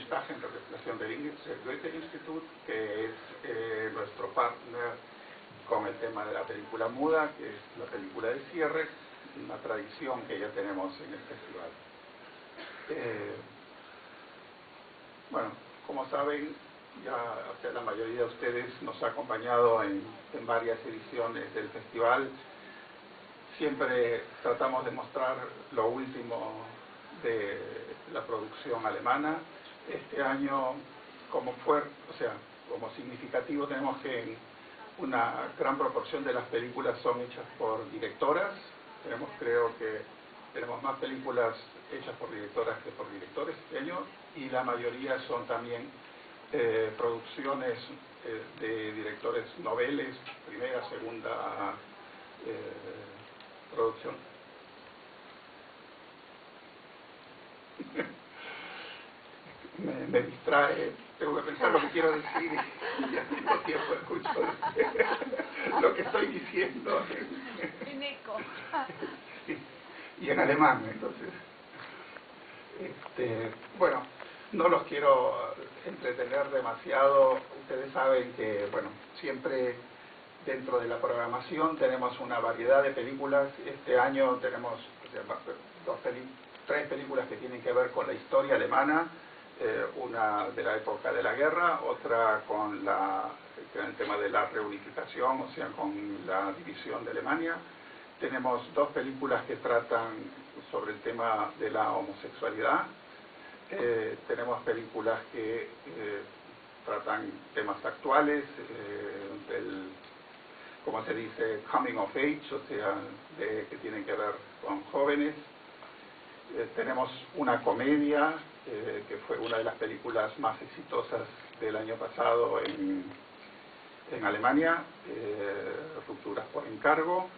Stage en representación del Goethe-Institut, que es nuestro partner con el tema de la película muda, que es la película de cierre, una tradición que ya tenemos en el festival. Bueno, como saben, ya la mayoría de ustedes nos ha acompañado en varias ediciones del festival. Siempre tratamos de mostrar lo último de la producción alemana. Este año, como significativo, tenemos que una gran proporción de las películas son hechas por directoras. Creo que tenemos más películas hechas por directoras que por directores este año, y la mayoría son también producciones de directores noveles, primera, segunda producción. Me distrae, tengo que pensar lo que quiero decir y al mismo tiempo escucho lo que estoy diciendo en eco. Sí, y en alemán. Entonces, bueno, no los quiero entretener demasiado. Ustedes saben que, bueno, siempre dentro de la programación tenemos una variedad de películas. Este año tenemos tres películas que tienen que ver con la historia alemana, una de la época de la guerra, otra con el tema de la reunificación, o sea, con la división de Alemania. Tenemos dos películas que tratan sobre el tema de la homosexualidad. Tenemos películas que tratan temas actuales, como se dice, coming of age, o sea, que tienen que ver con jóvenes. Tenemos una comedia, que fue una de las películas más exitosas del año pasado en Alemania, Rupturas por encargo.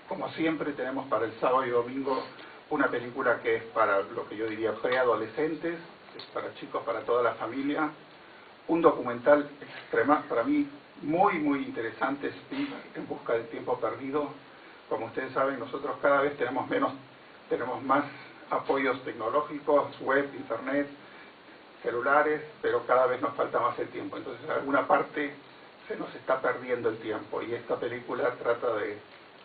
Como siempre, tenemos para el sábado y domingo una película que es para lo que yo diría preadolescentes, es para chicos, para toda la familia. Un documental para mí muy interesante, Speed, En busca del tiempo perdido. Como ustedes saben, nosotros cada vez tenemos más apoyos tecnológicos, web, internet, celulares, pero cada vez nos falta más el tiempo. Entonces, en alguna parte se nos está perdiendo el tiempo, y esta película trata de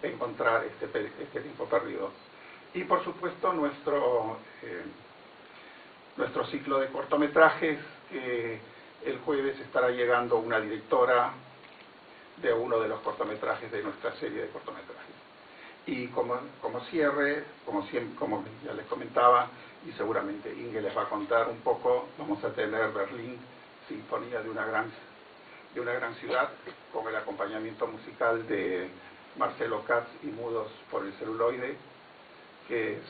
encontrar este tiempo perdido. Y por supuesto nuestro ciclo de cortometrajes, que el jueves estará llegando una directora de uno de los cortometrajes de nuestra serie de cortometrajes. Y como cierre, como ya les comentaba, y seguramente Inge les va a contar un poco, vamos a tener Berlín, Sinfonía de una gran ciudad, con el acompañamiento musical de Marcelo Katz y Mudos por el celuloide, que es,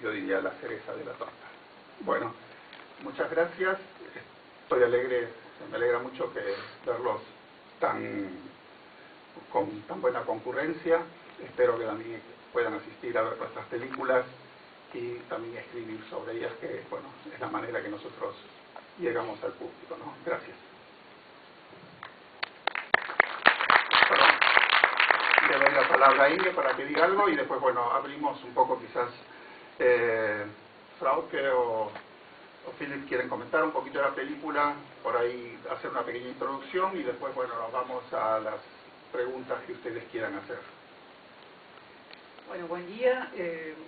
yo diría, la cereza de la torta. Bueno, muchas gracias. Estoy alegre, me alegra mucho verlos con tan buena concurrencia. Espero que también puedan asistir a ver nuestras películas y también escribir sobre ellas, que, bueno, es la manera que nosotros llegamos al público, ¿no? Gracias. Le doy la palabra a Inge para que diga algo, y después, bueno, abrimos un poco, quizás Frauke o Philip quieren comentar un poquito de la película, por ahí hacer una pequeña introducción, y después, bueno, nos vamos a las preguntas que ustedes quieran hacer. Bueno, buen día.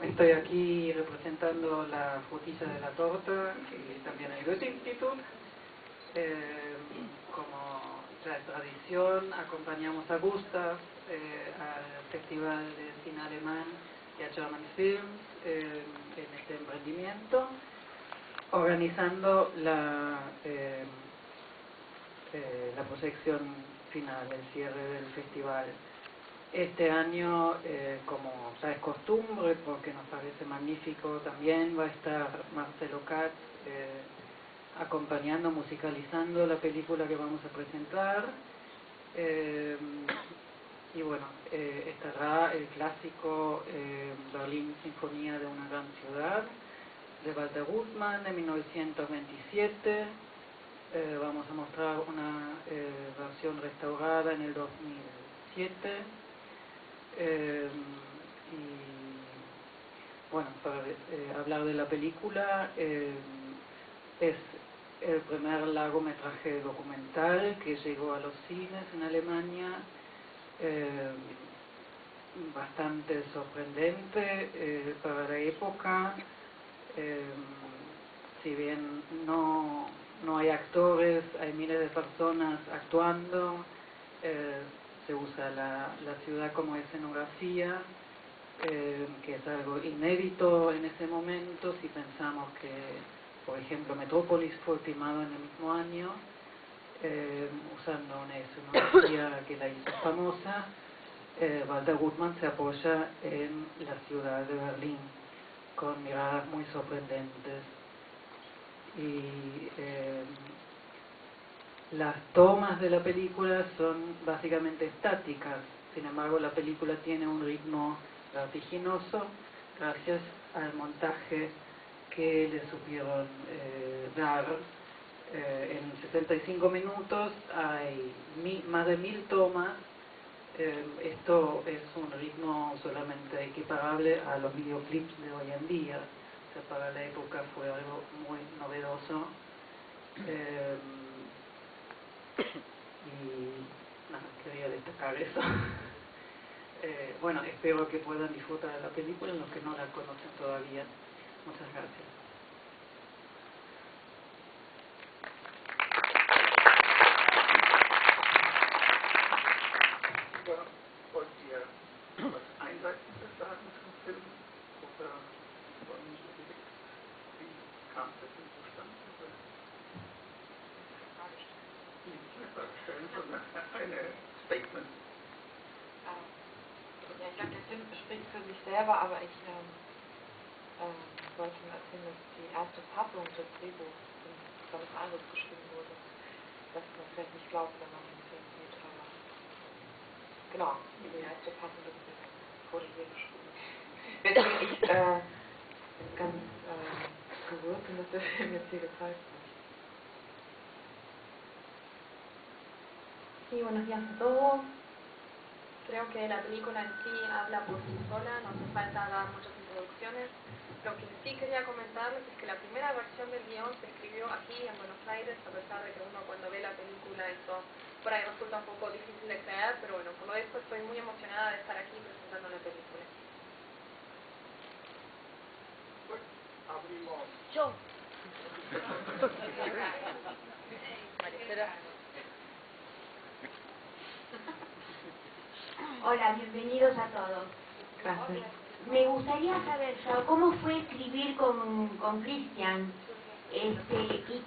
Estoy aquí representando la frutilla de la torta y también el Goethe-Institut. Como ya es tradición, acompañamos a Gustav al Festival de Cine Alemán y a German Films en este emprendimiento, organizando la proyección final, el cierre del festival. Este año, como ya es costumbre, porque nos parece magnífico, también va a estar Marcelo Katz acompañando, musicalizando la película que vamos a presentar. Y bueno, estará el clásico Berlín, Sinfonía de una gran ciudad, de Walter Gutmann, de 1927. Vamos a mostrar una versión restaurada en el 2007. Y bueno, para hablar de la película, Es el primer largometraje documental que llegó a los cines en Alemania, bastante sorprendente para la época. Si bien no hay actores, hay miles de personas actuando, se usa la ciudad como escenografía, que es algo inédito en ese momento. Si pensamos que, por ejemplo, Metrópolis fue filmado en el mismo año, usando una escenografía que la hizo famosa, Walter Gutmann se apoya en la ciudad de Berlín, con miradas muy sorprendentes. Y las tomas de la película son básicamente estáticas, sin embargo la película tiene un ritmo vertiginoso gracias al montaje que le supieron dar. En 65 minutos hay más de 1000 tomas. Esto es un ritmo solamente equiparable a los videoclips de hoy en día. O sea, para la época fue algo muy novedoso. Y nada, quería destacar eso. Bueno, espero que puedan disfrutar de la película los que no la conocen todavía. Muchas gracias. Bueno, wollt ihr was Einleitendes sagen zum Film? Oder wie kam das denn zustande? Nicht eine Frage stellen, sondern eine Statement. Ja, ich glaube, der Film spricht für sich selber, aber ich wollte nur erzählen, dass die erste Fassung des Drehbuchs von was anderes geschrieben wurde. Das man vielleicht nicht glaubt, wenn man den Film sieht, aber genau, die erste Fassung des Drehbuchs wurde hier geschrieben. Deswegen ich ganz gerührt bin, dass der Film jetzt hier gezeigt wird. Sí, buenos días a todos. Creo que la película en sí habla por sí sola, no hace falta dar muchas introducciones. Lo que sí quería comentarles es que la primera versión del guión se escribió aquí en Buenos Aires, a pesar de que uno cuando ve la película eso por ahí resulta un poco difícil de creer, pero bueno, por lo esto estoy muy emocionada de estar aquí presentando la película. Abrimos. Yo. Hola, bienvenidos a todos. Gracias. Me gustaría saber, ¿cómo fue escribir con Christian? ¿Y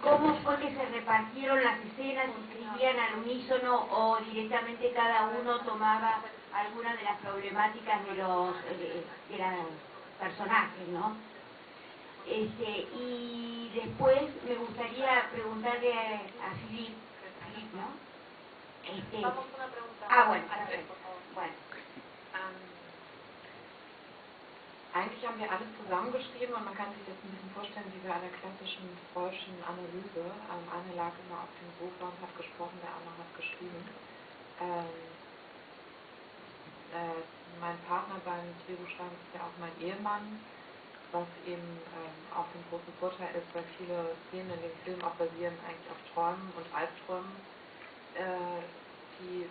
cómo fue que se repartieron las escenas? ¿Escribían al unísono o directamente cada uno tomaba alguna de las problemáticas de los personajes, ¿no? Y después me gustaría preguntarle a Philippe, ¿no? Vamos a una pregunta. Bueno, perfecto. Bueno. Eigentlich haben wir alles zusammengeschrieben und man kann sich das ein bisschen vorstellen wie bei einer klassischen deutschen Analyse. Eine lag immer auf dem Sofa und hat gesprochen, der andere hat geschrieben. Mein Partner beim Drehbuchschreiben ist ja auch mein Ehemann, was eben auch den großen Vorteil ist, weil viele Szenen in dem Film auch basieren eigentlich auf Träumen und Albträumen, die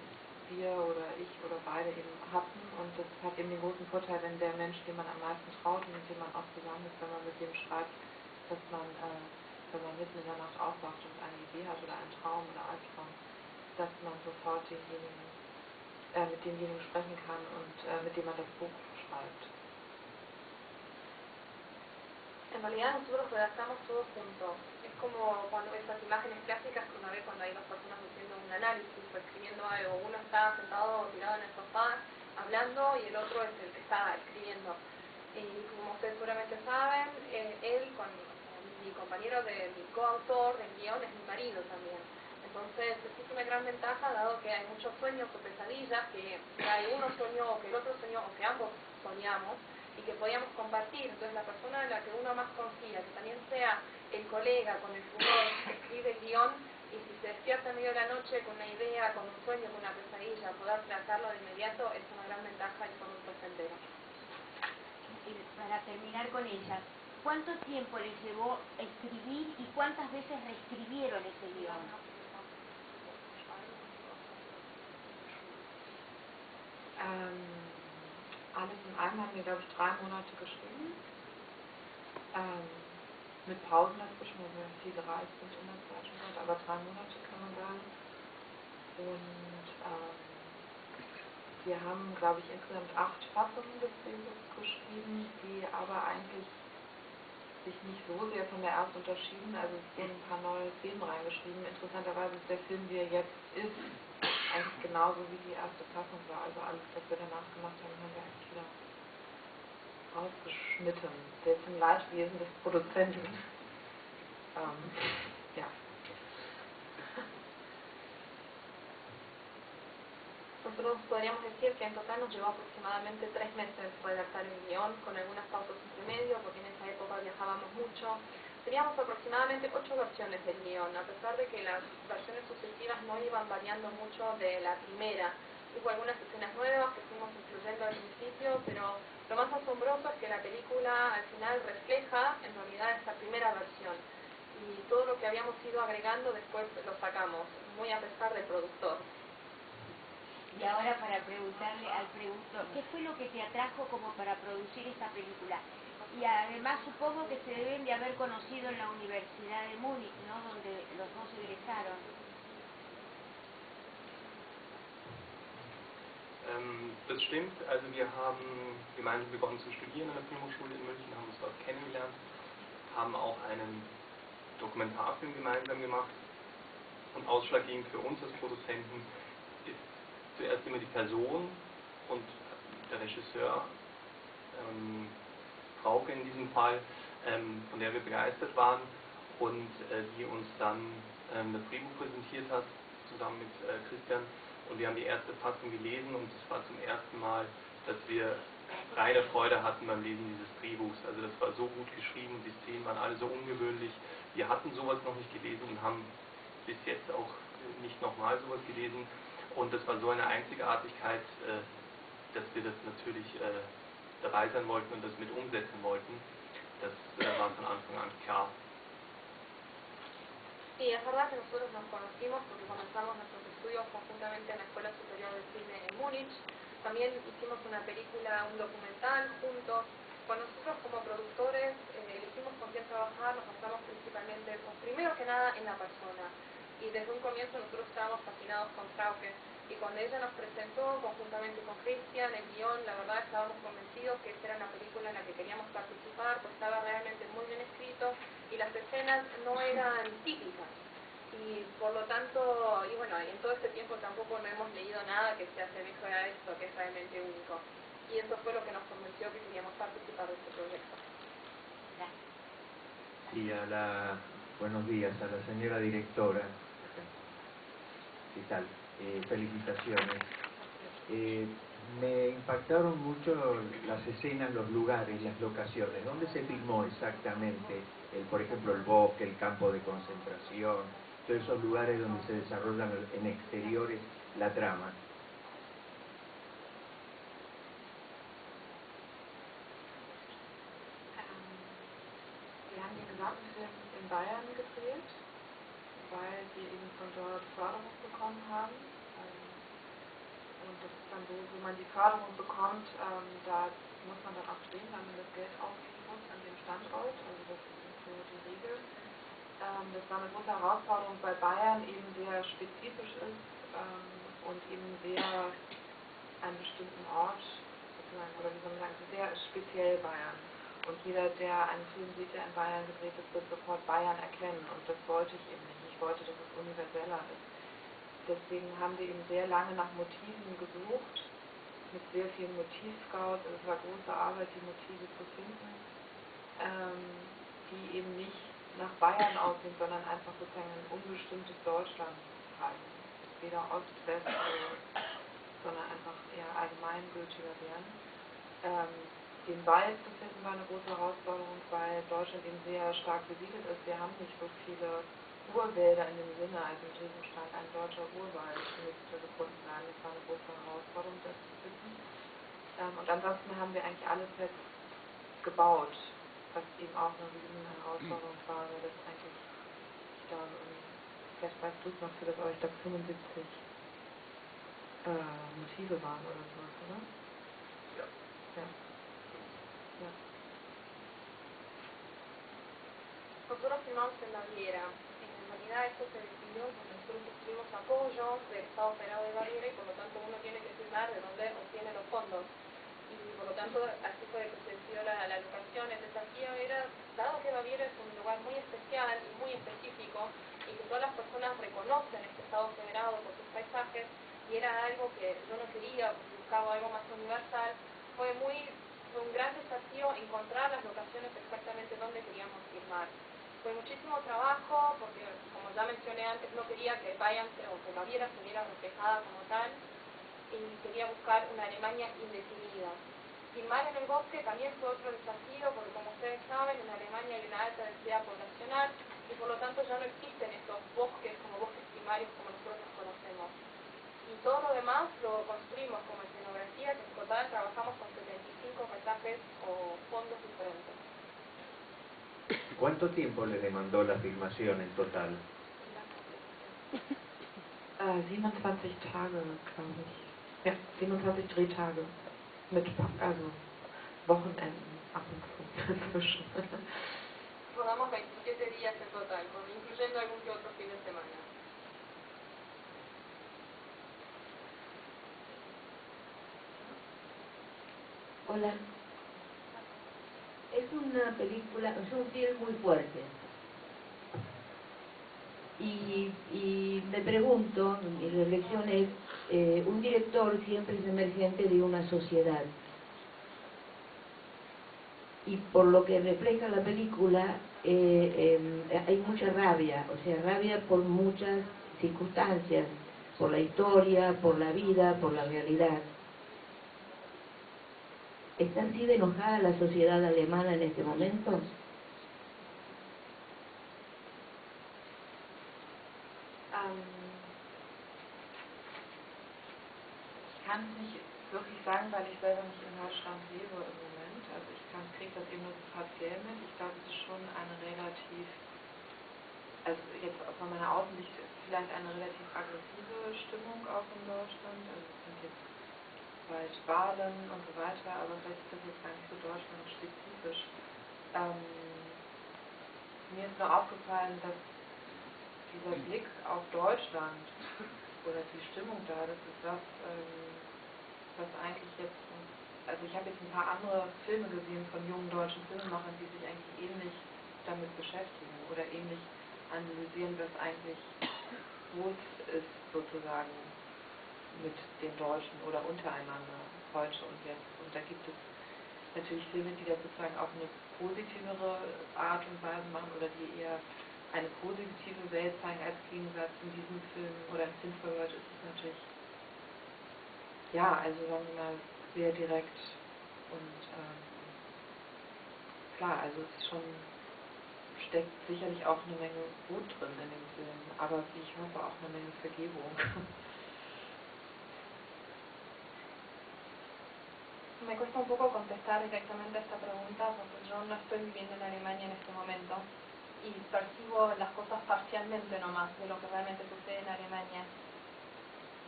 wir oder ich oder beide eben hatten, und das hat eben den großen Vorteil, wenn der Mensch, dem man am meisten traut und mit dem man auch zusammen ist, wenn man mit dem schreibt, dass man, wenn man mitten in der Nacht aufwacht und eine Idee hat oder einen Traum oder Albtraum, dass man sofort denjenigen, mit demjenigen sprechen kann und mit dem man das Buch schreibt. En realidad nosotros redactamos todo juntos. Es como cuando esas imágenes clásicas que uno ve cuando hay dos personas haciendo un análisis o escribiendo algo. Uno está sentado tirado en el sofá hablando y el otro es el que está escribiendo. Y como ustedes seguramente saben, él, mi compañero mi coautor del guión, es mi marido también. Entonces es una gran ventaja, dado que hay muchos sueños o pesadillas que uno soñó o que el otro soñó o que ambos soñamos, y que podíamos compartir. Entonces la persona en la que uno más confía, que también sea el colega con el que uno escribe el guión, y si se despierta en medio de la noche con una idea, con un sueño, con una pesadilla, poder tratarlo de inmediato, es una gran ventaja y son un placentero. Y para terminar con ella, ¿cuánto tiempo les llevó escribir y cuánto ¿cuántas veces reescribieron ese guión? Alles in allem haben wir, glaube ich, 3 Monate geschrieben. Mit Pausen dazwischen, wo wir viel gereist sind in der Zeit, aber 3 Monate kann man sagen. Und wir haben, glaube ich, insgesamt 8 Fassungen des Drehbuchs geschrieben, die aber eigentlich sich nicht so sehr von der ersten unterschieden. Also es wurden ein paar neue Szenen reingeschrieben. Interessanterweise ist der Film, wie er jetzt ist, eigentlich genauso wie die erste Fassung war. Also alles, was wir danach gemacht haben, haben wir eigentlich wieder rausgeschnitten. Der zum Leidwesen des Produzenten. Ja. Nosotros podríamos decir que en total nos llevó aproximadamente 3 meses redactar el guión, con algunas pausas entre medio, porque en esa época viajábamos mucho. Teníamos aproximadamente 8 versiones del guión, a pesar de que las versiones sucesivas no iban variando mucho de la primera. Hubo algunas escenas nuevas que fuimos incluyendo al principio, pero lo más asombroso es que la película al final refleja en realidad esta primera versión. Y todo lo que habíamos ido agregando después lo sacamos, muy a pesar del productor. Y ahora para preguntarle al productor, ¿qué fue lo que te atrajo como para producir esta película? Y además supongo que se deben de haber conocido en la Universidad de Múnich, ¿no? Donde los dos egresaron. Das stimmt, also wir haben gemeinsam begonnen zu studieren an der Filmhochschule in München, haben uns dort kennengelernt, haben auch einen Dokumentarfilm gemeinsam gemacht und ausschlaggebend für uns als Produzenten ist zuerst immer die Person und der Regisseur, Frauke in diesem Fall, von der wir begeistert waren und die uns dann das Drehbuch präsentiert hat, zusammen mit Christian, und wir haben die erste Fassung gelesen und es war zum ersten Mal, dass wir reine Freude hatten beim Lesen dieses Drehbuchs. Also das war so gut geschrieben und die Szenen waren alle so ungewöhnlich. Wir hatten sowas noch nicht gelesen und haben bis jetzt auch nicht nochmal sowas gelesen. Und das war so eine Einzigartigkeit, dass wir das natürlich dabei sein wollten und das mit umsetzen wollten. Das war von Anfang an klar. Sí, es verdad que nosotros nos conocimos porque comenzamos nuestros estudios conjuntamente en la Escuela Superior de Cine en Múnich. También hicimos una película, un documental juntos. Cuando nosotros como productores elegimos con quién trabajar, nos basamos principalmente, pues, primero que nada, en la persona. Y desde un comienzo nosotros estábamos fascinados con Frauke. Y cuando ella nos presentó, conjuntamente con Christian, el guión, la verdad estábamos convencidos que esta era una película en la que queríamos participar, pues estaba realmente muy bien escrito y las escenas no eran típicas. Y por lo tanto, y bueno, en todo este tiempo tampoco no hemos leído nada que se asemeje a esto, que es realmente único. Y eso fue lo que nos convenció que queríamos participar de este proyecto. Y buenos días a la señora directora. ¿Qué tal? Felicitaciones. Me impactaron mucho las escenas, los lugares, las locaciones. ¿Dónde se filmó exactamente, por ejemplo, el bosque, el campo de concentración, todos esos lugares donde se desarrollan en exteriores la trama? Wir haben den gesamten Film in Bayern gedreht, weil wir eben von dort Förderung bekommen haben. Und das ist dann so, wo man die Förderung bekommt, da muss man dann auch drehen, weil man das Geld ausgeben muss an dem Standort. Also das ist so die Regel. Das war eine große Herausforderung, weil Bayern eben sehr spezifisch ist und eben sehr einen bestimmten Ort, sozusagen, oder wie soll man sagen, sehr speziell Bayern. Und jeder, der einen Film sieht, der in Bayern gedreht ist, wird sofort Bayern erkennen. Und das wollte ich eben nicht. Ich wollte, dass es universeller ist. Deswegen haben wir eben sehr lange nach Motiven gesucht, mit sehr vielen Motivscouts. Es war große Arbeit, die Motive zu finden, die eben nicht nach Bayern aussehen, sondern einfach sozusagen ein unbestimmtes Deutschland zeigen. Weder Ost, West, sondern einfach eher allgemeingültiger wären. Den Wald zu finden war eine große Herausforderung, weil Deutschland eben sehr stark besiedelt ist. Wir haben nicht so viele Urwälder in dem Sinne, also im Drehbuch stand ein deutscher Urwald müsste gefunden werden. Das war eine große Herausforderung, das zu finden. Und ansonsten haben wir eigentlich alles jetzt gebaut, was eben auch eine riesen Herausforderung war, weil das eigentlich weißt du es noch, Philipp, aber ich glaube 75 Motive waren oder sowas, oder? Ja. Ja. Ja. Nosotros firmamos en Baviera. En realidad esto se decidió porque nosotros tuvimos apoyo del Estado Federado de Baviera y por lo tanto uno tiene que firmar de dónde obtiene los fondos. Y por lo tanto así fue que se decidió la locación. El desafío era, dado que Baviera es un lugar muy especial y muy específico y que todas las personas reconocen este Estado Federado por sus paisajes, y era algo que yo no quería, porque buscaba algo más universal, fue un gran desafío encontrar las locaciones exactamente donde queríamos filmar. Fue muchísimo trabajo, porque como ya mencioné antes, no quería que o que Baviera se viera reflejada como tal, y quería buscar una Alemania indefinida. Filmar en el bosque también fue otro desafío, porque como ustedes saben, en Alemania hay una alta densidad poblacional, y por lo tanto ya no existen estos bosques como bosques primarios como nosotros los conocemos. Y todo lo demás lo construimos como escenografía, que en total trabajamos con 75 paisajes o fondos diferentes. ¿Cuánto tiempo le demandó la filmación en total? 27 Tage, glaube ich. Ja, 27 Drehtage. Mit Wochenenden ab und zu dazwischen. Rodamos 27 días en total, incluyendo algún que otro fin de semana. Hola. Es una película, es un film muy fuerte. Y me pregunto, mi reflexión es, un director siempre es emergente de una sociedad. Y por lo que refleja la película, hay mucha rabia, o sea, rabia por muchas circunstancias, por la historia, por la vida, por la realidad. ¿Está así de enojada la sociedad alemana en este momento? Ich kann es nicht wirklich sagen, weil ich selber nicht in Deutschland lebe im Moment. Also ich kriege das eben nur so partiell mit. Ich glaube, es ist schon eine relativ, also jetzt von meiner Außensicht vielleicht eine relativ aggressive Stimmung auch in Deutschland. Also es sind jetzt bald Wahlen und so weiter, aber vielleicht ist das jetzt gar nicht so deutschlandspezifisch. Mir ist nur aufgefallen, dass dieser Blick auf Deutschland oder die Stimmung da, das ist was, was eigentlich jetzt, also ich habe jetzt ein paar andere Filme gesehen von jungen deutschen Filmemachern, die sich eigentlich ähnlich damit beschäftigen oder ähnlich analysieren, was eigentlich los ist sozusagen mit den Deutschen oder untereinander heute und jetzt. Und da gibt es natürlich Filme, die das sozusagen auf eine positivere Art und Weise machen oder die eher eine positive Welt zeigen als Gegensatz. In diesem Film oder in Sin for World ist es natürlich, ja, also sagen wir mal, sehr direkt und klar, also es ist schon, steckt sicherlich auch eine Menge Wut drin in dem Film, aber wie ich hoffe auch eine Menge Vergebung. Me cuesta un poco contestar directamente a esta pregunta porque yo no estoy viviendo en Alemania en este momento y percibo las cosas parcialmente nomás de lo que realmente sucede en Alemania.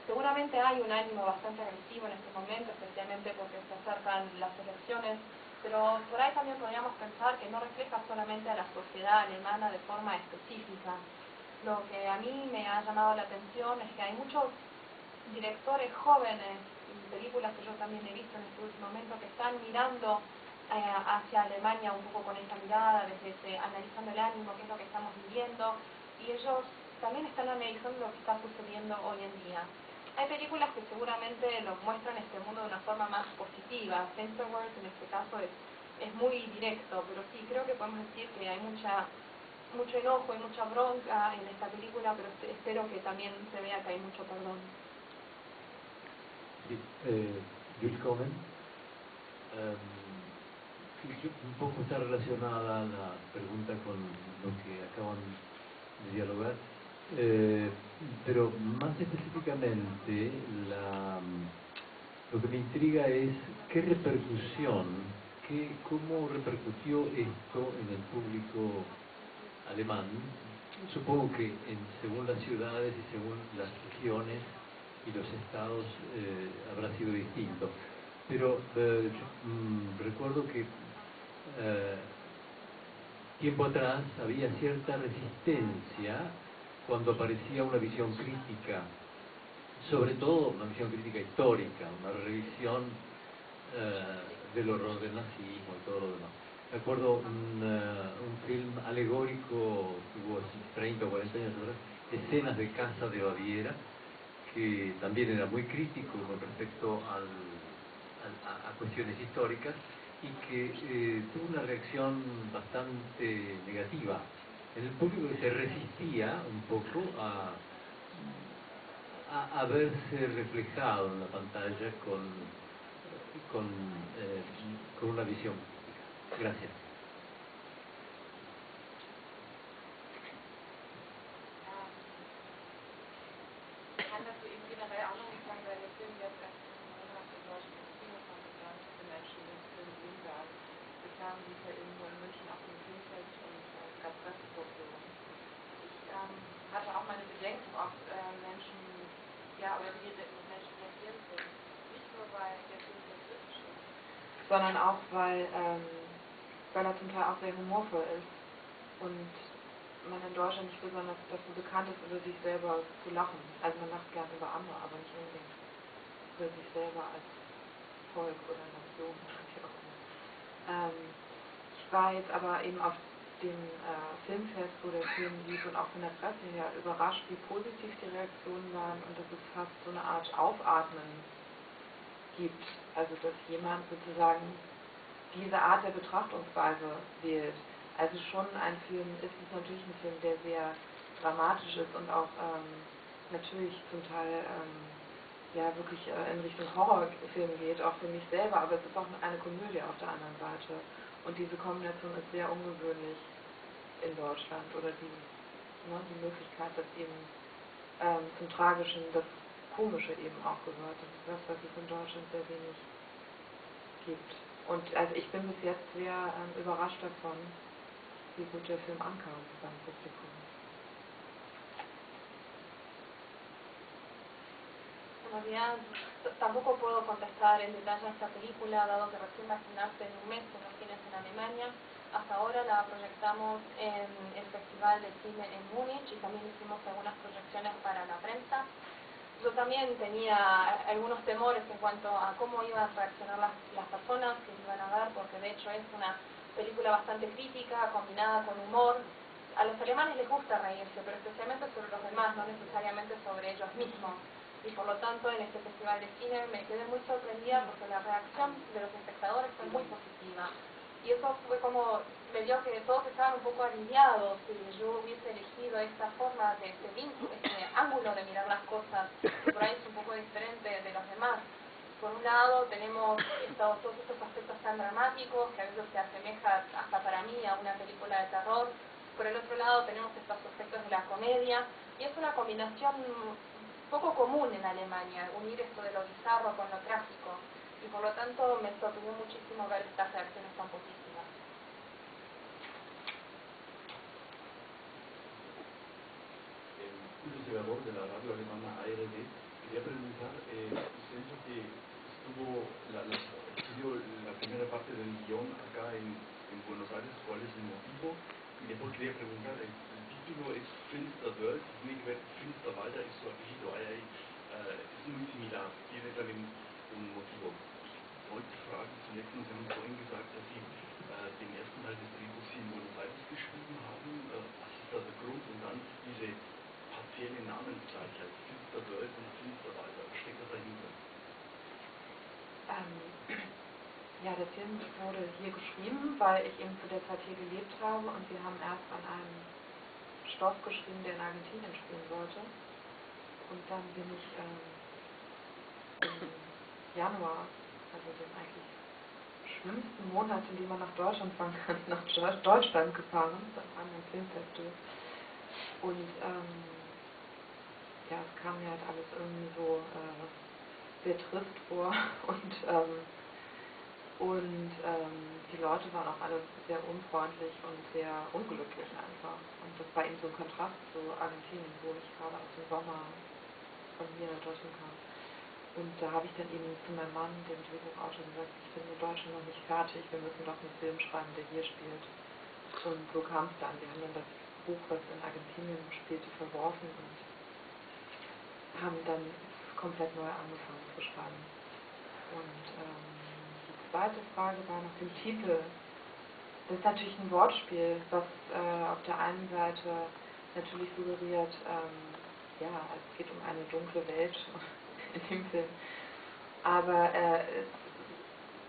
Seguramente hay un ánimo bastante agresivo en este momento, especialmente porque se acercan las elecciones, pero por ahí también podríamos pensar que no refleja solamente a la sociedad alemana de forma específica. Lo que a mí me ha llamado la atención es que hay muchos directores jóvenes y películas que yo también he visto en este último momento que están mirando hacia Alemania un poco con esta mirada, analizando el ánimo, qué es lo que estamos viviendo, y ellos también están analizando lo que está sucediendo hoy en día. Hay películas que seguramente nos muestran este mundo de una forma más positiva. Sin for World en este caso es muy directo, pero sí, creo que podemos decir que hay mucho enojo y mucha bronca en esta película, pero espero que también se vea que hay mucho perdón. Willkommen. Un poco está relacionada la pregunta con lo que acaban de dialogar, pero más específicamente lo que me intriga es qué repercusión, cómo repercutió esto en el público alemán supongo que según las ciudades y según las regiones y los estados habrá sido distinto. Pero recuerdo que tiempo atrás había cierta resistencia cuando aparecía una visión crítica, sobre todo una visión crítica histórica, una revisión del horror del nazismo y todo lo demás. Me acuerdo un film alegórico que hubo 30 o 40 años atrás, Escenas de Casa de Baviera, que también era muy crítico con respecto a cuestiones históricas y que tuvo una reacción bastante negativa en el público, que se resistía un poco a verse reflejado en la pantalla con una visión. Gracias. Kann das so eben generell auch noch nicht sagen, weil der Film jetzt erst in deutschen Kino kommt und gar nicht viele Menschen den Film sehen werden. Bislang lief er irgendwo in München auf dem Filmfest und es gab Pressevorführungen. Ich hatte auch meine Bedenken, ob Menschen, ja, oder wie Menschen reagieren würden. Nicht nur, weil der Film sehr kritisch ist, sondern auch, weil er zum Teil auch sehr humorvoll ist und man in Deutschland nicht besonders dafür bekannt ist, über sich selber zu lachen. Also man lacht gerne über andere, aber nicht unbedingt über sich selber als Volk oder Nation oder wie auch immer. Ich war jetzt aber eben auf dem Filmfest, wo der Film lief und auch von der Presse her überrascht, wie positiv die Reaktionen waren und dass es fast so eine Art Aufatmen gibt. Also dass jemand sozusagen diese Art der Betrachtungsweise wählt. Also schon ein Film, ist es natürlich ein Film, der sehr dramatisch ist und auch natürlich zum Teil ja wirklich in Richtung Horrorfilm geht, auch für mich selber, aber es ist auch eine Komödie auf der anderen Seite. Und diese Kombination ist sehr ungewöhnlich in Deutschland, oder die Möglichkeit, dass eben zum Tragischen das Komische eben auch gehört. Das ist das, was es in Deutschland sehr wenig gibt. Und also ich bin bis jetzt sehr überrascht davon, wie gut der Film ankam beim Publikum. En realidad tampoco puedo contestar en detalle a esta película, dado que recién va a estrenarse en un mes en los cines en Alemania. Hasta ahora la proyectamos en el Festival de Cine en Múnich y también hicimos algunas proyecciones para la prensa. Yo también tenía algunos temores en cuanto a cómo iban a reaccionar las personas que iban a ver, porque de hecho es una película bastante crítica, combinada con humor. A los alemanes les gusta reírse, pero especialmente sobre los demás, no necesariamente sobre ellos mismos. Y por lo tanto, en este festival de cine me quedé muy sorprendida porque la reacción de los espectadores fue muy positiva. Y eso fue como, me dio que todos estaban un poco aliviados si yo hubiese elegido esta forma de este vínculo, este ángulo de mirar las cosas, que por ahí es un poco diferente de los demás. Por un lado tenemos todos estos aspectos tan dramáticos que a veces se asemejan hasta para mí a una película de terror. Por el otro lado tenemos estos aspectos de la comedia y es una combinación poco común en Alemania, unir esto de lo bizarro con lo trágico. Y por lo tanto me sorprendió muchísimo ver estas reacciones tan positivas. Julio Segador de la radio alemana ARD. Quería preguntar, usted dijo que estudió la primera parte del guión acá en Buenos Aires, ¿cuál es el motivo? Y después quería preguntar, el título es Finsterwelt, Finsterwalder es su apellido, es muy similar, tiene también un motivo. Ich wollte fragen, zunächst, Sie haben vorhin gesagt, dass Sie den ersten Teil des Drehbuchs hier in Buenos Aires geschrieben haben. Was ist da der Grund? Und dann diese partielle Namensgleichheit, Finsterwelt und Finsterwalder, was steckt da dahinter? Ja, der Film wurde hier geschrieben, weil ich eben zu der Zeit hier gelebt habe und wir haben erst an einem Stoff geschrieben, der in Argentinien spielen sollte. Und dann bin ich im Januar, also den eigentlich schlimmsten Monat, in dem man nach Deutschland fahren kann, nach Deutschland gefahren, beim anderen Filmfestival. Und ja, es kam mir halt alles irgendwie so sehr trist vor und Und die Leute waren auch alle sehr unfreundlich und sehr unglücklich einfach. Und das war eben so ein Kontrast zu Argentinien, wo ich gerade aus dem Sommer von hier nach Deutschland kam. Und da habe ich dann eben zu meinem Mann, dem Drehbuchautor, gesagt, ich bin in Deutschland noch nicht fertig, wir müssen doch einen Film schreiben, der hier spielt. Und so kam es dann. Wir haben dann das Buch, was in Argentinien spielte, verworfen und haben dann komplett neu angefangen zu schreiben. Und die zweite Frage war nach dem Titel. Das ist natürlich ein Wortspiel, was auf der einen Seite natürlich suggeriert, ja, es geht um eine dunkle Welt in dem Film. Aber es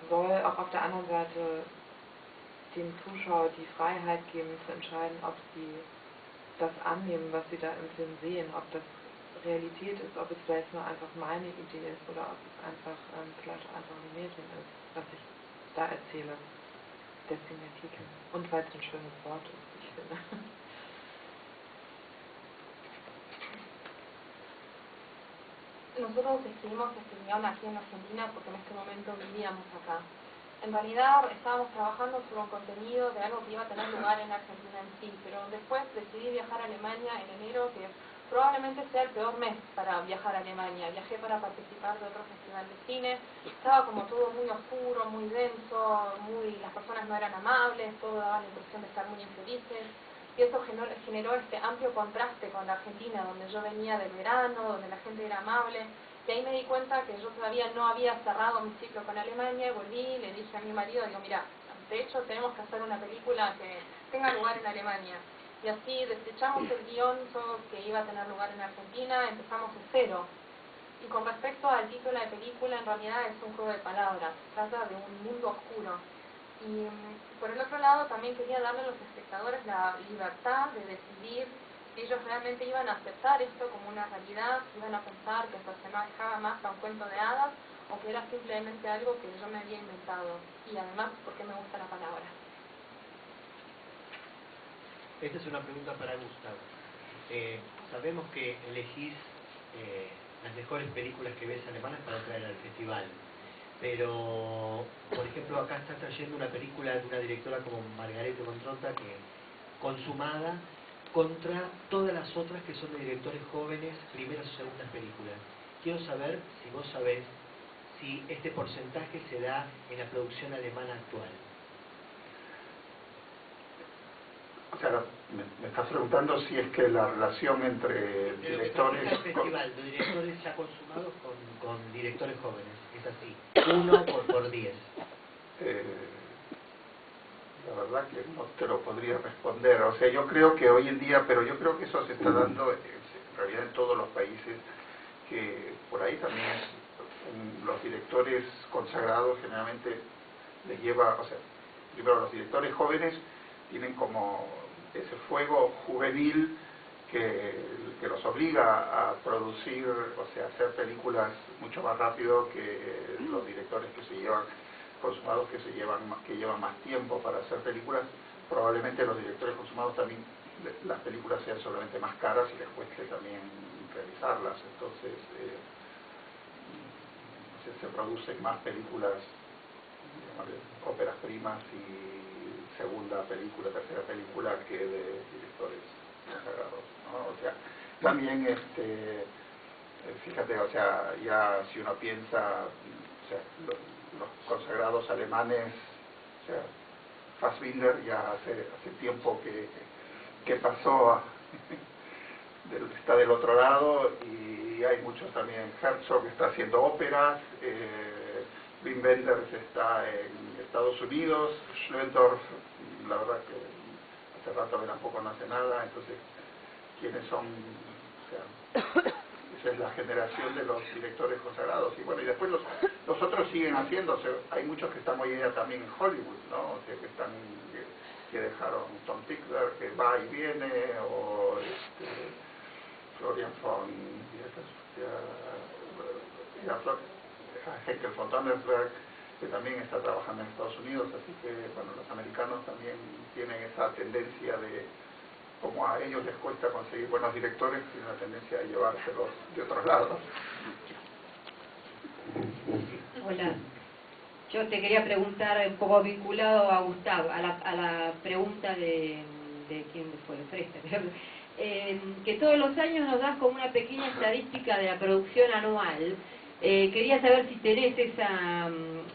soll auch auf der anderen Seite dem Zuschauer die Freiheit geben, zu entscheiden, ob sie das annehmen, was sie da im Film sehen, ob das Realität ist, ob es vielleicht nur einfach meine Idee ist oder ob es einfach vielleicht einfach ein Märchen ist, was ich da erzähle. Deswegen der Titel. Und weil es ein schönes Wort ist, ich finde. Nosotros escribimos este guión aquí en Argentina porque en este momento vivíamos acá. En realidad estábamos trabajando sobre un contenido de algo que iba a tener lugar en Argentina en sí, pero después decidí viajar a Alemania en enero, que probablemente sea el peor mes para viajar a Alemania. Viajé para participar de otro festival de cine, estaba como todo muy oscuro, muy denso, las personas no eran amables, todo daba la impresión de estar muy infelices. Y eso generó este amplio contraste con la Argentina, donde yo venía del verano, donde la gente era amable. Y ahí me di cuenta que yo todavía no había cerrado mi ciclo con Alemania, y volví y le dije a mi marido, digo, mira, de hecho tenemos que hacer una película que tenga lugar en Alemania. Y así desechamos el guión que iba a tener lugar en Argentina, empezamos de cero. Y con respecto al título de la película, en realidad es un juego de palabras, trata de un mundo oscuro. Y por el otro lado también quería darle a los espectadores la libertad de decidir si ellos realmente iban a aceptar esto como una realidad, si iban a pensar que esto se manejaba más a un cuento de hadas o que era simplemente algo que yo me había inventado. Y además, porque me gusta la palabra. Esta es una pregunta para Gustavo. Sabemos que elegís las mejores películas que ves alemanas para traer al festival. Pero, por ejemplo, acá está trayendo una película de una directora como Margarete von Trotta, que consumada contra todas las otras que son de directores jóvenes, primeras o segundas películas. Quiero saber si vos sabés si este porcentaje se da en la producción alemana actual. O sea, me estás preguntando si es que la relación entre directores... El festival de directores ya consumados con directores jóvenes, es así, 1 por 10. La verdad que no te lo podría responder. O sea, yo creo que hoy en día, pero yo creo que eso se está dando en realidad en todos los países, que por ahí también los directores consagrados generalmente les lleva, o sea, primero los directores jóvenes tienen como ese fuego juvenil que los obliga a producir, o sea, hacer películas mucho más rápido que los directores que se llevan consumados, que llevan más tiempo para hacer películas. Probablemente los directores consumados también, las películas sean solamente más caras y les cueste también realizarlas. Entonces se producen más películas, digamos, óperas primas y segunda película, tercera película, que de directores consagrados, ¿no? O sea, también fíjate, o sea, ya si uno piensa, o sea, los consagrados alemanes, o sea, Fassbinder ya hace tiempo que pasó está del otro lado, y hay muchos también. Herzog está haciendo óperas, Wim Wenders está en Estados Unidos, Schlöndorff, la verdad que hace rato que tampoco no hace nada. Entonces, ¿quiénes son? O sea, esa es la generación de los directores consagrados. Y bueno, y después los otros siguen haciéndose. Hay muchos que están hoy en día también en Hollywood, ¿no? O sea, que dejaron Tom Tickler, que va y viene, o Florian von Henkel von Donnersberg, que también está trabajando en Estados Unidos. Así que, bueno, los americanos también tienen esa tendencia de, como a ellos les cuesta conseguir buenos directores, tienen la tendencia de llevárselos de otros lados. Hola, Yo te quería preguntar, un poco vinculado a Gustavo, a la pregunta de quién fue, de Fresta, que todos los años nos das como una pequeña estadística de la producción anual. Quería saber si tenés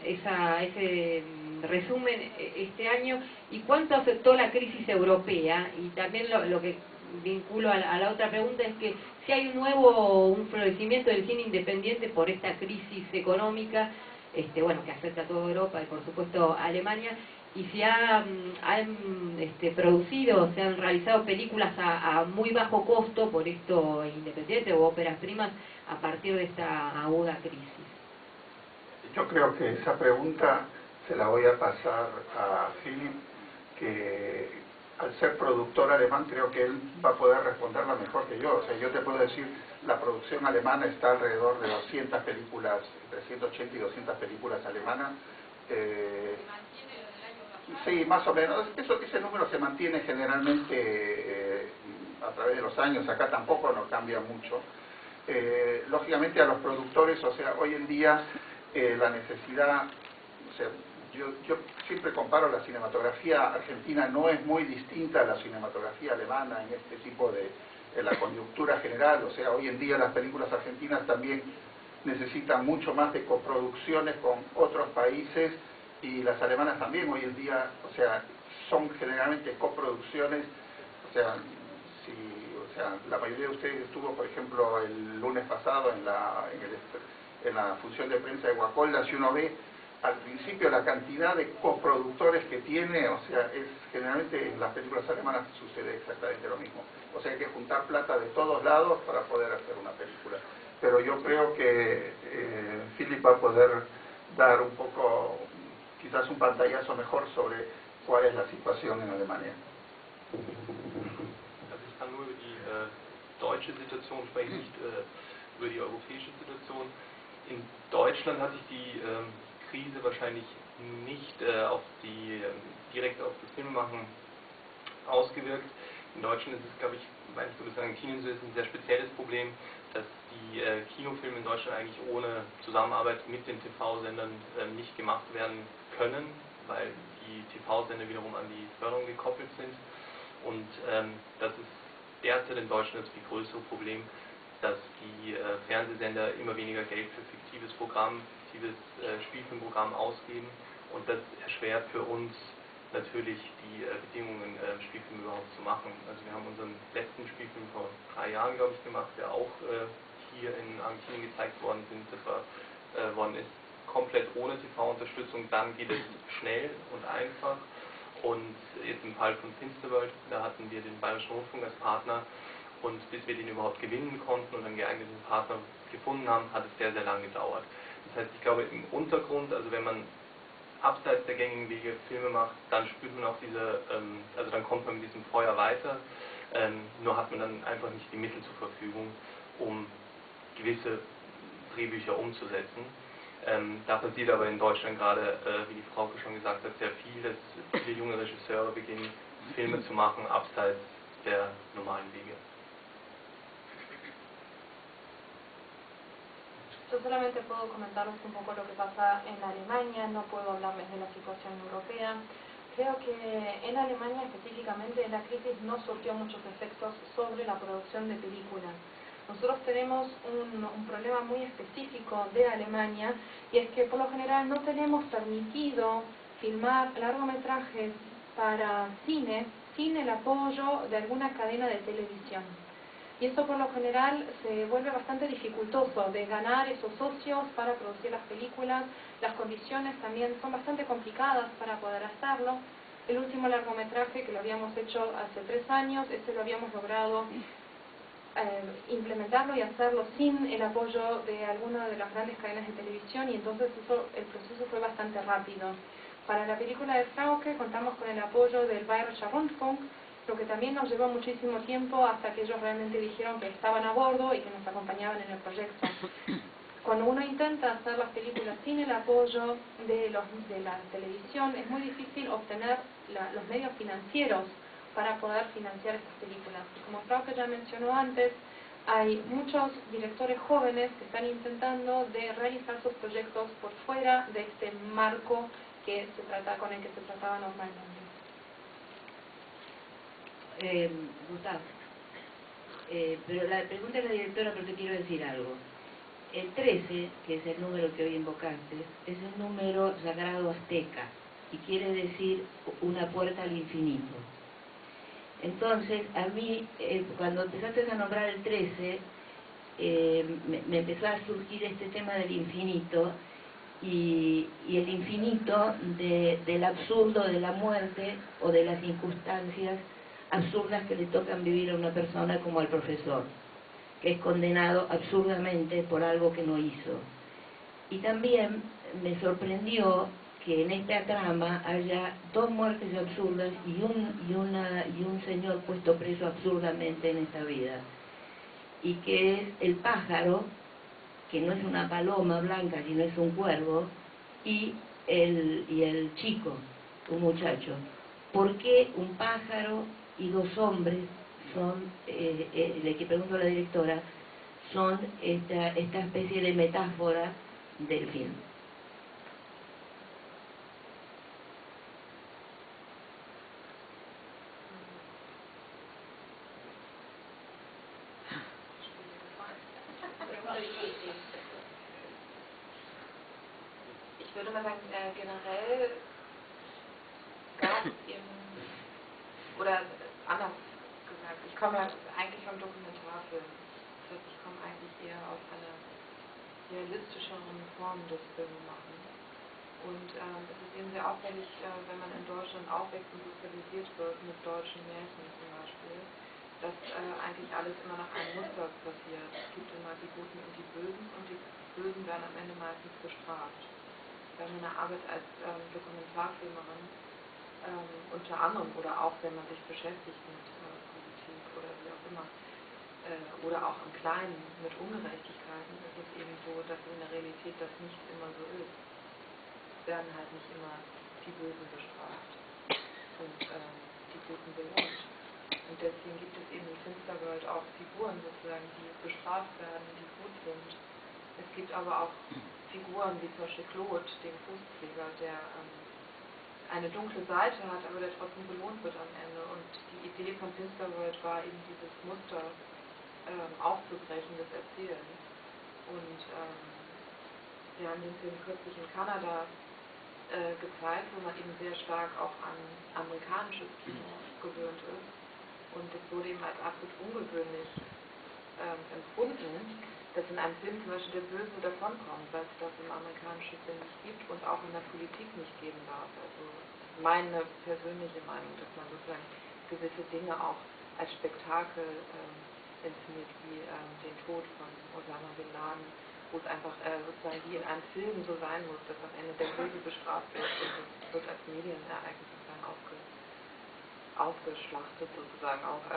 ese resumen este año y cuánto afectó la crisis europea, y también lo que vinculo a la otra pregunta es que si hay un florecimiento del cine independiente por esta crisis económica, bueno, que afecta a toda Europa y por supuesto a Alemania, y si han producido, se han realizado películas a muy bajo costo por esto independiente o óperas primas a partir de esta aguda crisis. Yo creo que esa pregunta se la voy a pasar a Philip, que al ser productor alemán creo que él va a poder responderla mejor que yo. O sea, yo te puedo decir, la producción alemana está alrededor de 200 películas, entre 180 y 200 películas alemanas. Sí, más o menos. Ese número se mantiene generalmente a través de los años. Acá tampoco no cambia mucho. Lógicamente a los productores, o sea, hoy en día la necesidad, o sea, yo siempre comparo la cinematografía argentina, no es muy distinta a la cinematografía alemana en este tipo de la coyuntura general. O sea, hoy en día las películas argentinas también necesitan mucho más de coproducciones con otros países, y las alemanas también hoy en día, o sea, son generalmente coproducciones. O sea, la mayoría de ustedes estuvo, por ejemplo, el lunes pasado en la función de prensa de Guacolda. Si uno ve al principio la cantidad de coproductores que tiene, o sea, generalmente en las películas alemanas sucede exactamente lo mismo. O sea, hay que juntar plata de todos lados para poder hacer una película. Pero yo creo que Philip va a poder dar un poco, quizás un pantallazo mejor sobre cuál es la situación en Alemania. Also ich kann nur über die deutsche Situation sprechen, nicht über die europäische Situation. In Deutschland hat sich die Krise wahrscheinlich nicht direkt auf das Filmemachen ausgewirkt. In Deutschland ist es, glaube ich, weil ich würde sagen, Kino ist ein sehr spezielles Problem, dass die Kinofilme in Deutschland eigentlich ohne Zusammenarbeit mit den TV-Sendern nicht gemacht werden können, weil die TV-Sender wiederum an die Förderung gekoppelt sind. Und das ist derzeit in Deutschland das viel größere Problem, dass die Fernsehsender immer weniger Geld für fiktives Spielfilmprogramm ausgeben, und das erschwert für uns natürlich die Bedingungen, Spielfilme überhaupt zu machen. Also wir haben unseren letzten Spielfilm vor 3 Jahren, glaube ich, gemacht, der auch hier in Argentinien gezeigt worden ist, komplett ohne TV-Unterstützung. Dann geht es schnell und einfach. Und jetzt im Fall von Finsterwald, da hatten wir den Bayerischen Rundfunk als Partner, und bis wir den überhaupt gewinnen konnten und einen geeigneten Partner gefunden haben, hat es sehr, sehr lange gedauert. Das heißt, ich glaube, im Untergrund, also wenn man abseits der gängigen Wege Filme macht, dann spürt man auch dann kommt man mit diesem Feuer weiter, nur hat man dann einfach nicht die Mittel zur Verfügung, um gewisse Drehbücher umzusetzen. Da passiert aber in Deutschland gerade, wie die Frau schon gesagt hat, sehr viel, dass viele junge Regisseure beginnen, Filme zu machen, abseits der normalen Wege. Yo solamente puedo comentarles un poco lo que pasa en Alemania, no puedo hablarles de la situación europea. Creo que en Alemania específicamente la crisis no surtió muchos efectos sobre la producción de películas. Nosotros tenemos un problema muy específico de Alemania, y es que por lo general no tenemos permitido filmar largometrajes para cine sin el apoyo de alguna cadena de televisión. Y esto por lo general se vuelve bastante dificultoso de ganar esos socios para producir las películas. Las condiciones también son bastante complicadas para poder hacerlo. El último largometraje que lo habíamos hecho hace 3 años, lo habíamos logrado implementarlo y hacerlo sin el apoyo de alguna de las grandes cadenas de televisión, y entonces el proceso fue bastante rápido. Para la película de Frauke contamos con el apoyo del Bayerischer Rundfunk, lo que también nos llevó muchísimo tiempo hasta que ellos realmente dijeron que estaban a bordo y que nos acompañaban en el proyecto. Cuando uno intenta hacer las películas sin el apoyo de la televisión, es muy difícil obtener los medios financieros para poder financiar estas películas. Como Frauke ya mencionó antes, hay muchos directores jóvenes que están intentando de realizar sus proyectos por fuera de este marco que se trata, con el que se trataba normalmente. Gustavo, pero la pregunta es la directora, pero te quiero decir algo. El 13, que es el número que hoy invocaste, es el número sagrado azteca y quiere decir una puerta al infinito. Entonces, a mí, cuando empezaste a nombrar el 13, me empezó a surgir este tema del infinito y el infinito del absurdo de la muerte o de las circunstancias absurdas que le tocan vivir a una persona como al profesor, que es condenado absurdamente por algo que no hizo. Y también me sorprendió que en esta trama haya dos muertes absurdas y un señor puesto preso absurdamente en esta vida. Y que es el pájaro, que no es una paloma blanca, sino es un cuervo, y el chico, un muchacho. ¿Por qué un pájaro y dos hombres son, le que pregunto a la directora, son esta especie de metáfora del film? Ich würde mal sagen, generell gab es oder anders gesagt, ich komme ja eigentlich vom Dokumentarfilm. Das heißt, ich komme eigentlich eher aus einer realistischeren Form des Filmemachens. Und es ist eben sehr auffällig, wenn man in Deutschland aufwächst und sozialisiert wird mit deutschen Märchen zum Beispiel, dass eigentlich alles immer nach einem Muster passiert. Es gibt immer die Guten und die Bösen werden am Ende meistens bestraft. Bei meiner Arbeit als Dokumentarfilmerin unter anderem, oder auch wenn man sich beschäftigt mit Politik oder wie auch immer, oder auch im Kleinen mit Ungerechtigkeiten, ist es eben so, dass in der Realität das nicht immer so ist. Es werden halt nicht immer die Bösen bestraft und die Guten belohnt. Und deswegen gibt es eben in Finsterwelt auch Figuren sozusagen, die bestraft werden, die gut sind. Es gibt aber auch Figuren wie zum Beispiel Claude, den Fußpfleger, der eine dunkle Seite hat, aber der trotzdem belohnt wird am Ende. Und die Idee von Finsterworld war eben dieses Muster aufzubrechen, das Erzählen. Und wir haben den Film kürzlich in Kanada gezeigt, wo man eben sehr stark auch an amerikanisches Kino gewöhnt ist. Und es wurde eben als absolut ungewöhnlich empfunden, dass in einem Film zum Beispiel der Böse davonkommt, weil es das im amerikanischen Film nicht gibt und auch in der Politik nicht geben darf. Also meine persönliche Meinung, dass man sozusagen gewisse Dinge auch als Spektakel inszeniert, wie den Tod von Osama Bin Laden, wo es einfach sozusagen wie in einem Film so sein muss, dass am Ende der Böse bestraft wird und es wird als Medienereignis sozusagen ausgeschlachtet sozusagen auch.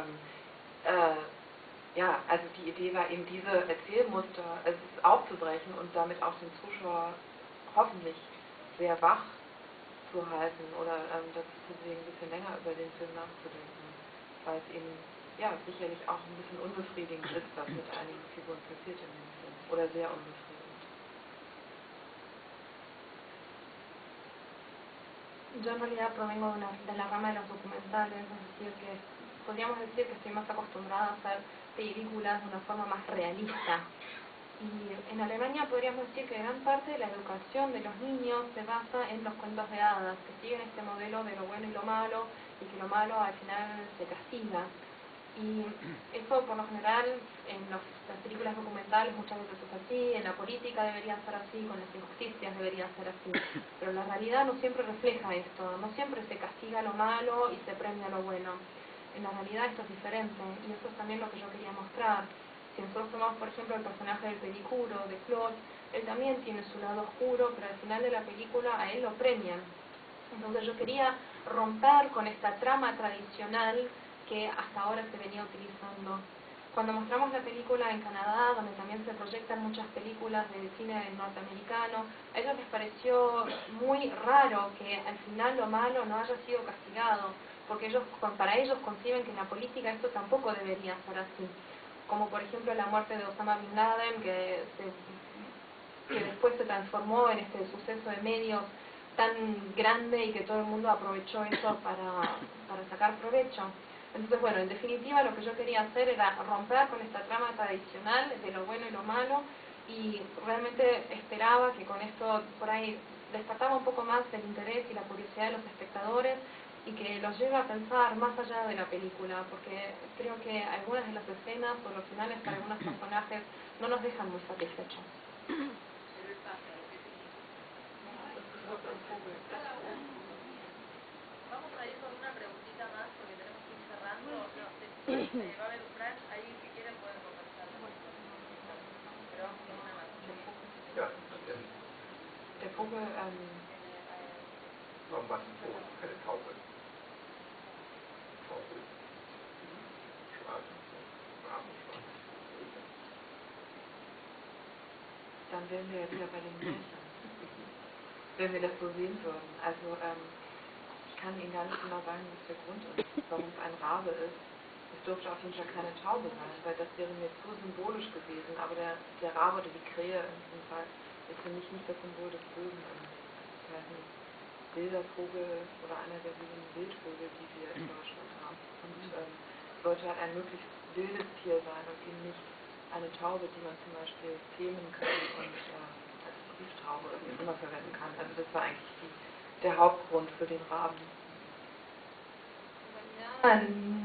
Ja, also die Idee war eben, diese Erzählmuster aufzubrechen und damit auch den Zuschauer hoffentlich sehr wach zu halten oder dazu zu bewegen, ein bisschen länger über den Film nachzudenken, weil es eben ja sicherlich auch ein bisschen unbefriedigend ist, was mit einigen Figuren passiert in dem Film, oder sehr unbefriedigend. Yo en realidad provengo de la rama de los documentales, es decir, que podríamos decir que estoy más acostumbrada a hacer películas de una forma más realista. Y en Alemania podríamos decir que gran parte de la educación de los niños se basa en los cuentos de hadas, que siguen este modelo de lo bueno y lo malo, y que lo malo al final se castiga. Y eso por lo general en las películas documentales muchas veces es así, en la política debería ser así, con las injusticias debería ser así, pero la realidad no siempre refleja esto, no siempre se castiga lo malo y se premia lo bueno. En la realidad esto es diferente, y eso es también lo que yo quería mostrar. Si nosotros tomamos por ejemplo el personaje del Pedicuro, de Claude, él también tiene su lado oscuro, pero al final de la película a él lo premian. Entonces yo quería romper con esta trama tradicional que hasta ahora se venía utilizando. Cuando mostramos la película en Canadá, donde también se proyectan muchas películas de cine norteamericano, a ellos les pareció muy raro que al final lo malo no haya sido castigado, porque para ellos conciben que en la política esto tampoco debería ser así. como por ejemplo la muerte de Osama Bin Laden, que después se transformó en este suceso de medios tan grande y que todo el mundo aprovechó eso para sacar provecho. Entonces, bueno, en definitiva lo que yo quería hacer era romper con esta trama tradicional de lo bueno y lo malo, y realmente esperaba que con esto por ahí despertaba un poco más el interés y la curiosidad de los espectadores y que los lleve a pensar más allá de la película, porque creo que algunas de las escenas o los finales para algunos personajes no nos dejan muy satisfechos. Vamos a ir con una preguntita más porque tenemos que ir cerrando. Va a haber un Fran, ahí si quieren pueden conversar. Pero vamos con una más. Ja, Der Vogel, warum war es ein Vogel, keine Taube? Vogel. Schwarz. Braun, schwarz. dann wären wir ja wieder bei den Märchen, wenn wir das so sehen würden. Also ich kann Ihnen gar nicht genau sagen, was der Grund ist, warum es ein Rabe ist. Es dürfte auf jeden Fall keine Taube sein, weil das wäre mir zu symbolisch gewesen. Aber der Rabe oder die Krähe in diesem Fall ist für mich nicht das Symbol des Bösen. Das ist ein wilder Vogel oder einer der wilden Wildvögel, die wir in Deutschland haben. Und es sollte halt ein möglichst wildes Tier sein und eben nicht eine Taube, die man zum Beispiel zähmen kann und als Brieftaube oder wie auch immer verwenden kann. Also das war eigentlich der Hauptgrund für den Raben.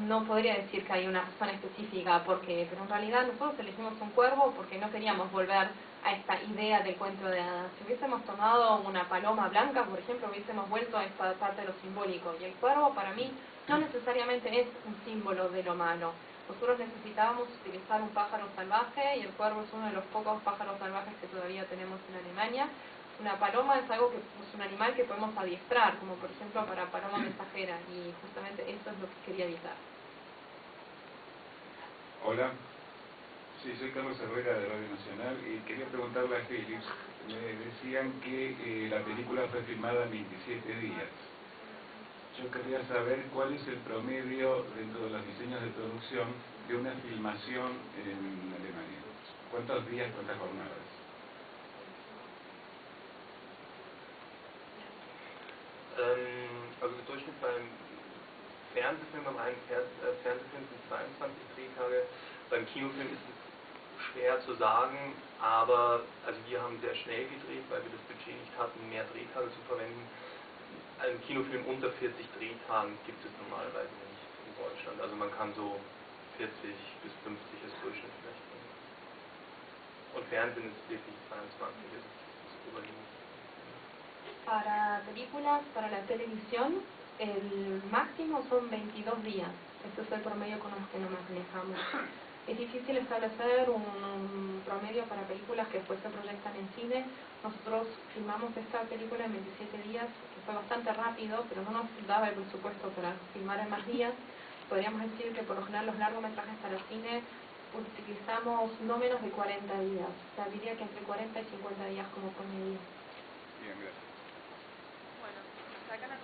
No podría decir que hay una razón específica porque, pero en realidad nosotros elegimos un cuervo porque no queríamos volver a esta idea del cuento de hadas. Si hubiésemos tomado una paloma blanca, por ejemplo, hubiésemos vuelto a esta parte de lo simbólico, y el cuervo para mí no necesariamente es un símbolo de lo malo. Nosotros necesitábamos utilizar un pájaro salvaje y el cuervo es uno de los pocos pájaros salvajes que todavía tenemos en Alemania. Una paloma es algo que es un animal que podemos adiestrar, como por ejemplo para paloma mensajera, y justamente eso es lo que quería evitar. Hola, sí, soy Carlos Herrera de Radio Nacional y quería preguntarle a Félix, me decían que la película fue filmada en 27 días. Yo quería saber cuál es el promedio dentro de los diseños de producción de una filmación en Alemania. ¿Cuántos días, cuántas jornadas? Also der Durchschnitt beim Fernsehfilm, beim reinen Fernsehfilm sind 22 Drehtage. Beim Kinofilm ist es schwer zu sagen, aber also wir haben sehr schnell gedreht, weil wir das Budget nicht hatten, mehr Drehtage zu verwenden. Ein Kinofilm unter 40 Drehtagen gibt es normalerweise nicht in Deutschland. Also man kann so 40 bis 50 als Durchschnitt rechnen. Und Fernsehen ist wirklich 22, ist überwiegend. Para películas, para la televisión, el máximo son 22 días. Este es el promedio con el que nos manejamos. Es difícil establecer un promedio para películas que después se proyectan en cine. Nosotros filmamos esta película en 27 días, que fue bastante rápido, pero no nos daba el presupuesto para filmar en más días. Podríamos decir que por lo general los largometrajes para cine utilizamos no menos de 40 días. O sea, diría que entre 40 y 50 días como promedio. Bien, gracias. Bueno, nos sacan a